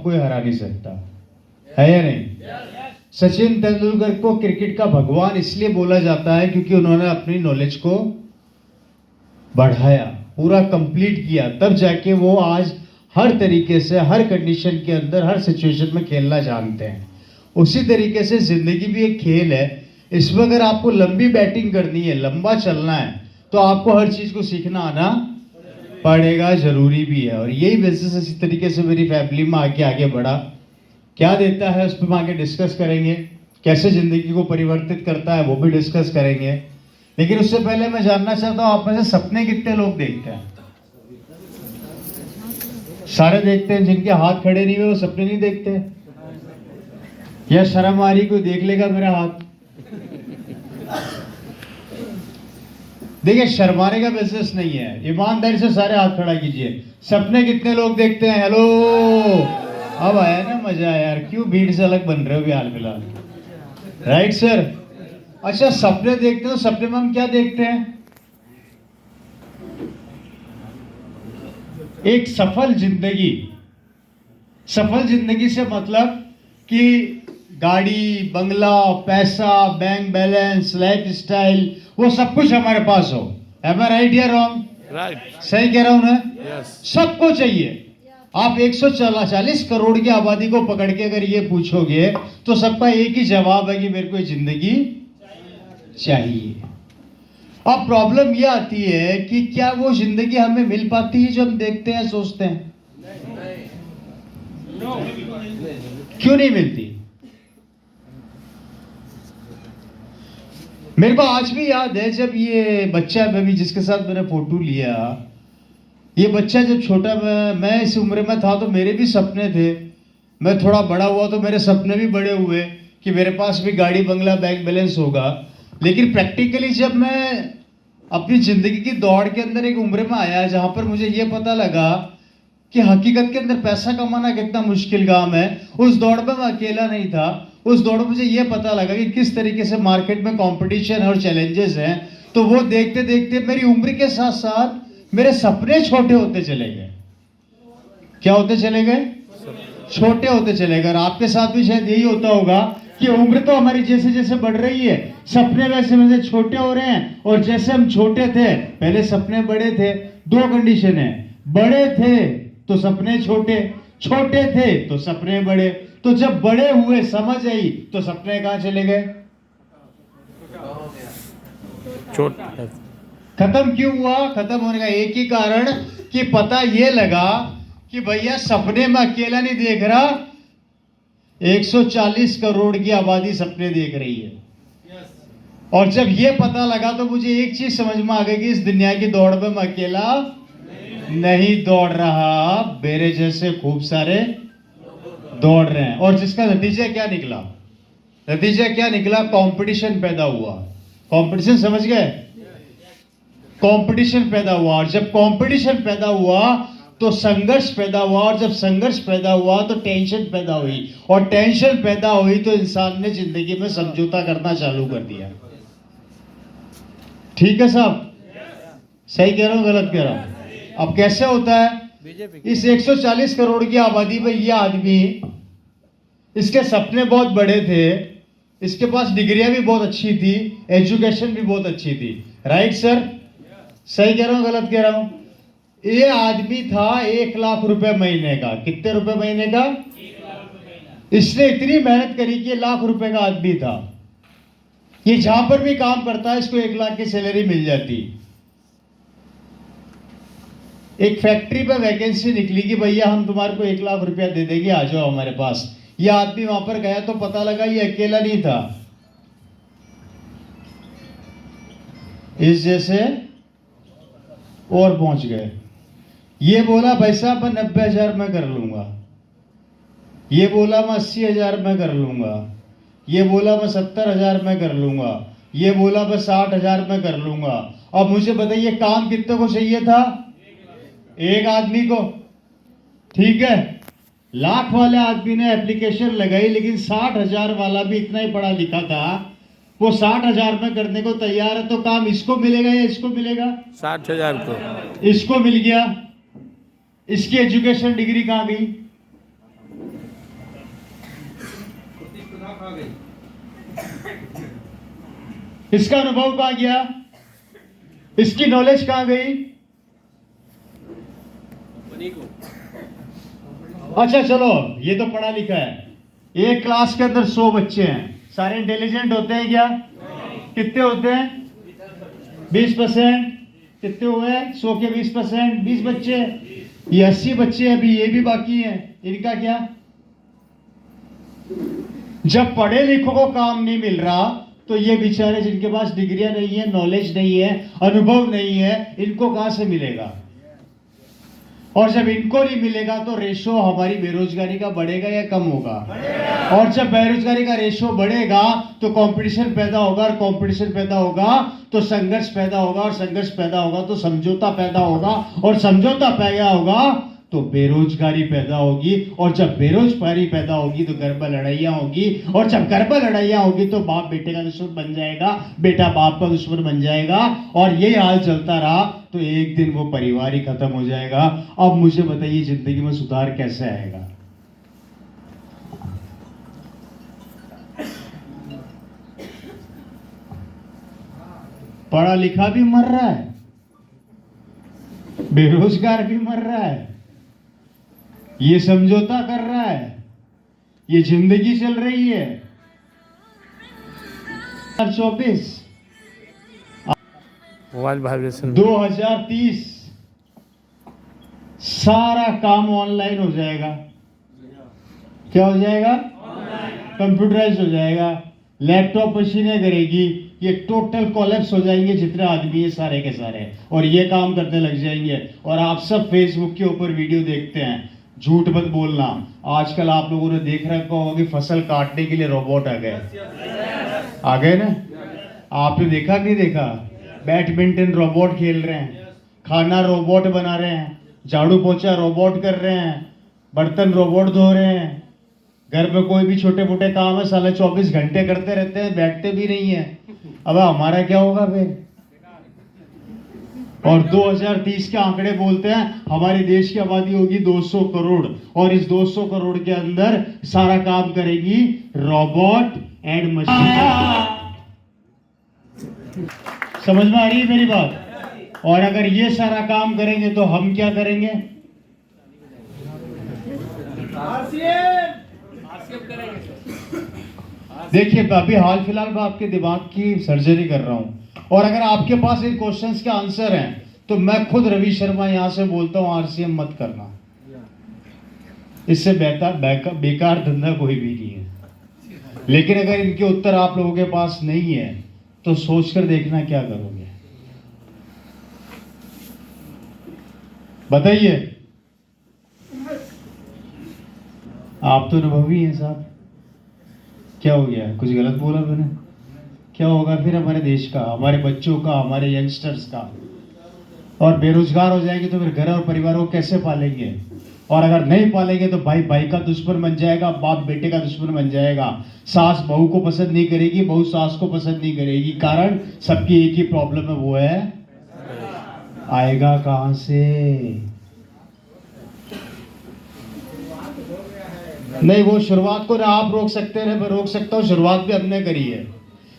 आपको हरा नहीं सकता, है या नहीं? सचिन तेंदुलकर को क्रिकेट का भगवान इसलिए बोला जाता है क्योंकि उन्होंने अपनी नॉलेज को बढ़ाया, पूरा कंप्लीट किया, तब जाके वो आज हर तरीके से, हर कंडीशन के अंदर, हर सिचुएशन में खेलना जानते हैं। उसी तरीके से जिंदगी भी एक खेल है। इसमें अगर आपको लंबी बैटिंग करनी है, लंबा चलना है, तो आपको हर चीज को सीखना आना पड़ेगा, जरूरी भी है। और यही बिजनेस इसी तरीके से मेरी फैमिली में आगे बढ़ा। क्या देता है उस पर हम आगे डिस्कस करेंगे, कैसे जिंदगी को परिवर्तित करता है वो भी डिस्कस करेंगे। लेकिन उससे पहले मैं जानना चाहता हूं, आप में से सपने कितने लोग देखते हैं? सारे देखते हैं। जिनके हाथ खड़े नहीं हुए वो सपने नहीं देखते? या शर्म आ रही, कोई देख लेगा मेरा हाथ? देखिए, शर्माने का बिजनेस नहीं है, ईमानदारी से सारे हाथ खड़ा कीजिए। सपने कितने लोग देखते हैं? हेलो, अब आया ना मजा यार। क्यों भीड़ से अलग बन रहे हो भी हाल फिलहाल? Right sir. अच्छा, सपने देखते हो, सपने में हम क्या देखते हैं? एक सफल जिंदगी। सफल जिंदगी से मतलब कि गाड़ी, बंगला, पैसा, बैंक बैलेंस, लाइफ स्टाइल, वो सब कुछ हमारे पास हो। एम आई राइट या रॉन्ग? राइट। सही कह रहा हूं ना? यस। सबको चाहिए। आप 140 करोड़ की आबादी को पकड़ के अगर ये पूछोगे तो सबका एक ही जवाब है कि मेरे को ये जिंदगी चाहिए। अब प्रॉब्लम ये आती है कि क्या वो जिंदगी हमें मिल पाती है जो हम देखते हैं, सोचते हैं? क्यों नहीं मिलती? मेरे को आज भी याद है जब ये बच्चा, बेबी जिसके साथ मैंने फोटो लिया, ये बच्चा जब छोटा, मैं इस उम्र में था तो मेरे भी सपने थे। मैं थोड़ा बड़ा हुआ तो मेरे सपने भी बड़े हुए कि मेरे पास भी गाड़ी, बंगला, बैंक बैलेंस होगा। लेकिन प्रैक्टिकली जब मैं अपनी जिंदगी की दौड़ के अंदर एक उम्र में आया जहां पर मुझे ये पता लगा कि हकीकत के अंदर पैसा कमाना कितना मुश्किल काम है, उस दौड़ में मैं अकेला नहीं था। उस दौड़ में मुझे ये पता लगा कि किस तरीके से मार्केट में कंपटीशन और चैलेंजेस हैं। तो वो देखते देखते मेरी उम्र के साथ साथ मेरे सपने छोटे होते चले गए। क्या होते चले गए? छोटे होते चले गए। और आपके साथ भी शायद यही होता होगा कि उम्र तो हमारी जैसे जैसे बढ़ रही है, सपने वैसे वैसे छोटे हो रहे हैं। और जैसे हम छोटे थे, पहले सपने बड़े थे। दो कंडीशन है, बड़े थे तो सपने छोटे, छोटे थे तो सपने बड़े। तो जब बड़े हुए, समझ आई, तो सपने कहां चले गए? छोटा। खत्म क्यों हुआ? खत्म होने का एक ही कारण कि पता ये लगा कि भैया सपने में अकेला नहीं देख रहा, 140 करोड़ की आबादी सपने देख रही है। और जब ये पता लगा तो मुझे एक चीज समझ में आ गई कि इस दुनिया की दौड़ में मैं अकेला नहीं दौड़ रहा, मेरे जैसे खूब सारे दौड़ रहे हैं। और जिसका नतीजा क्या निकला? नतीजा क्या निकला? कंपटीशन पैदा हुआ। कंपटीशन, समझ गए? कंपटीशन पैदा हुआ। और जब कंपटीशन पैदा हुआ तो संघर्ष पैदा हुआ। और जब संघर्ष पैदा हुआ तो टेंशन पैदा हुई। और टेंशन पैदा हुई तो इंसान ने जिंदगी में समझौता करना चालू कर दिया। ठीक है साहब? सही कह रहा हूं, गलत कह रहा हूं? अब कैसे होता है? इस 140 करोड़ की आबादी में ये आदमी, इसके सपने बहुत बड़े थे, इसके पास डिग्रियां भी बहुत अच्छी थी, एजुकेशन भी बहुत अच्छी थी। Right sir? सही कह रहा हूं, गलत कह रहा हूं? ये आदमी था 1 लाख रुपए महीने का। कितने रुपए महीने का? इसने इतनी मेहनत करी कि 1 लाख रुपए का आदमी था। ये जहां पर भी काम करता है इसको 1 लाख की सैलरी मिल जाती। एक फैक्ट्री पे वैकेंसी निकली कि भैया हम तुम्हारे को 1 लाख रुपया दे देंगे, आ जाओ हमारे पास। ये आदमी वहां पर गया तो पता लगा ये अकेला नहीं था, इस जैसे और पहुंच गए। ये बोला भाई साहब मैं 90,000 में कर लूंगा, ये बोला मैं 80,000 में कर लूंगा, ये बोला मैं 70,000 में कर लूंगा, ये बोला मैं 60,000 में कर लूंगा। अब मुझे बताइए काम कितने को चाहिए था? एक आदमी को। ठीक है, लाख वाले आदमी ने एप्लीकेशन लगाई, लेकिन 60,000 वाला भी इतना ही पढ़ा लिखा था, वो 60,000 में करने को तैयार है। तो काम इसको मिलेगा या इसको मिलेगा? 60,000 को। इसको मिल गया। इसकी एजुकेशन डिग्री कहां गई? इसका अनुभव कहां गया? इसकी नॉलेज कहां गई? अच्छा चलो, ये तो पढ़ा लिखा है। एक क्लास के अंदर 100 बच्चे हैं, सारे इंटेलिजेंट होते हैं क्या? कितने होते हैं? 20%। कितने हुए? 100 के 20%, 20 बच्चे। ये 80 बच्चे अभी ये भी बाकी हैं, इनका क्या? जब पढ़े लिखों को काम नहीं मिल रहा तो ये बेचारे जिनके पास डिग्रियां नहीं है, नॉलेज नहीं है, अनुभव नहीं है, इनको कहां से मिलेगा? और जब इनको नहीं मिलेगा तो रेशो हमारी बेरोजगारी का बढ़ेगा या कम होगा? और जब बेरोजगारी का रेशो बढ़ेगा तो कंपटीशन पैदा होगा, और कंपटीशन पैदा होगा तो संघर्ष पैदा होगा, और संघर्ष पैदा होगा तो समझौता पैदा होगा, और समझौता पैदा होगा तो बेरोजगारी पैदा होगी, और जब बेरोजगारी पैदा होगी तो घर पर लड़ाइयां होगी, और जब घर पर लड़ाइयां होगी तो बाप बेटे का दुश्मन बन जाएगा, बेटा बाप का दुश्मन बन जाएगा, और ये हाल चलता रहा तो एक दिन वो परिवार ही खत्म हो जाएगा। अब मुझे बताइए जिंदगी में सुधार कैसे आएगा? पढ़ा लिखा भी मर रहा है, बेरोजगार भी मर रहा है, ये समझौता कर रहा है, ये जिंदगी चल रही है। 2024 मोबाइल वाइब्रेशन 2030 सारा काम ऑनलाइन हो जाएगा। क्या हो जाएगा? कंप्यूटराइज हो जाएगा, लैपटॉप मशीनें करेगी, ये टोटल कोलैप्स हो जाएंगे जितने आदमी है सारे के सारे, और ये काम करने लग जाएंगे। और आप सब फेसबुक के ऊपर वीडियो देखते हैं, झूठ मत बोलना। आजकल आप लोगों ने देख रखा होगा कि फसल काटने के लिए रोबोट आ गए ना? आपने देखा कि नहीं देखा? बैडमिंटन रोबोट खेल रहे हैं, खाना रोबोट बना रहे हैं, झाड़ू पोछा रोबोट कर रहे हैं, बर्तन रोबोट धो रहे हैं, घर में कोई भी छोटे मोटे काम है साले 24 घंटे करते रहते हैं, बैठते भी नहीं है। अब हमारा क्या होगा फिर? और 2030 के आंकड़े बोलते हैं हमारे देश की आबादी होगी 200 करोड़, और इस 200 करोड़ के अंदर सारा काम करेगी रोबोट एंड मशीन। समझ में आ रही है मेरी बात? और अगर ये सारा काम करेंगे तो हम क्या करेंगे? देखिए अभी हाल फिलहाल मैं आपके दिमाग की सर्जरी कर रहा हूं, और अगर आपके पास इन क्वेश्चंस के आंसर हैं तो मैं खुद रवि शर्मा यहां से बोलता हूं आरसीएम मत करना, इससे बेकार धंधा कोई भी नहीं है। लेकिन अगर इनके उत्तर आप लोगों के पास नहीं है तो सोचकर देखना क्या करोगे, बताइए। आप तो अनुभवी हैं साहब, क्या हो गया? कुछ गलत बोला मैंने? क्या होगा फिर हमारे देश का, हमारे बच्चों का, हमारे यंगस्टर्स का? और बेरोजगार हो जाएंगे तो फिर घर और परिवार को कैसे पालेंगे? और अगर नहीं पालेंगे तो भाई भाई का दुश्मन बन जाएगा, बाप बेटे का दुश्मन बन जाएगा, सास बहू को पसंद नहीं करेगी, बहू सास को पसंद नहीं करेगी। कारण सबकी एक ही प्रॉब्लम है, वो है आएगा कहां से? नहीं, वो शुरुआत को ना आप रोक सकते हैं, मैं रोक सकता हूं, शुरुआत भी हमने करी है।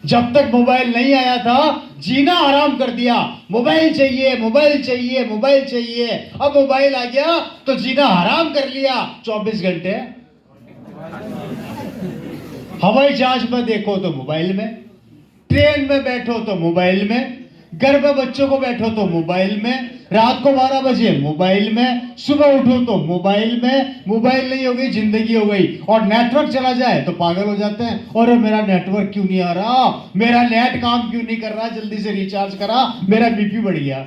जब तक मोबाइल नहीं आया था जीना हराम कर दिया, मोबाइल चाहिए मोबाइल चाहिए मोबाइल चाहिए। अब मोबाइल आ गया तो जीना हराम कर लिया 24 घंटे। हवाई जहाज में देखो तो मोबाइल में, ट्रेन में बैठो तो मोबाइल में, घर में बच्चों को बैठो तो मोबाइल में, रात को 12 बजे मोबाइल में, सुबह उठो तो मोबाइल में। मोबाइल नहीं हो गई जिंदगी हो गई। और नेटवर्क चला जाए तो पागल हो जाते हैं, और मेरा नेटवर्क क्यों नहीं आ रहा, मेरा नेट काम क्यों नहीं कर रहा, जल्दी से रिचार्ज करा, मेरा बीपी बढ़ गया।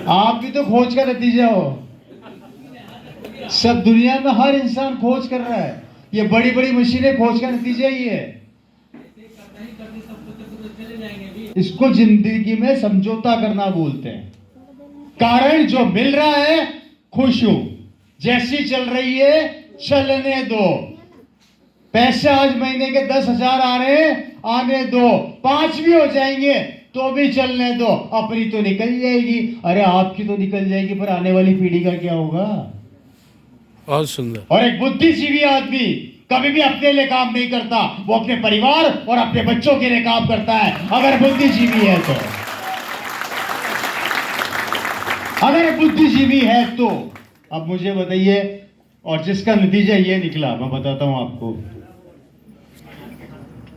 आप भी तो खोज का नतीजा हो। सब दुनिया में हर इंसान खोज कर रहा है, ये बड़ी बड़ी मशीनें खोज का नतीजा ही है। इसको जिंदगी में समझौता करना बोलते हैं। कारण जो मिल रहा है खुश हूं, जैसी चल रही है चलने दो। पैसे आज महीने के 10,000 आ रहे हैं, आने दो, 5 भी हो जाएंगे तो भी चलने दो, अपनी तो निकल जाएगी। अरे आपकी तो निकल जाएगी, पर आने वाली पीढ़ी का क्या होगा? बहुत सुंदर। और एक बुद्धिजीवी आदमी कभी भी अपने लिए काम नहीं करता, वो अपने परिवार और अपने बच्चों के लिए काम करता है, अगर बुद्धिजीवी है तो। अगर बुद्धिजीवी है तो अब मुझे बताइए, और जिसका नतीजा ये निकला, मैं बताता हूं आपको।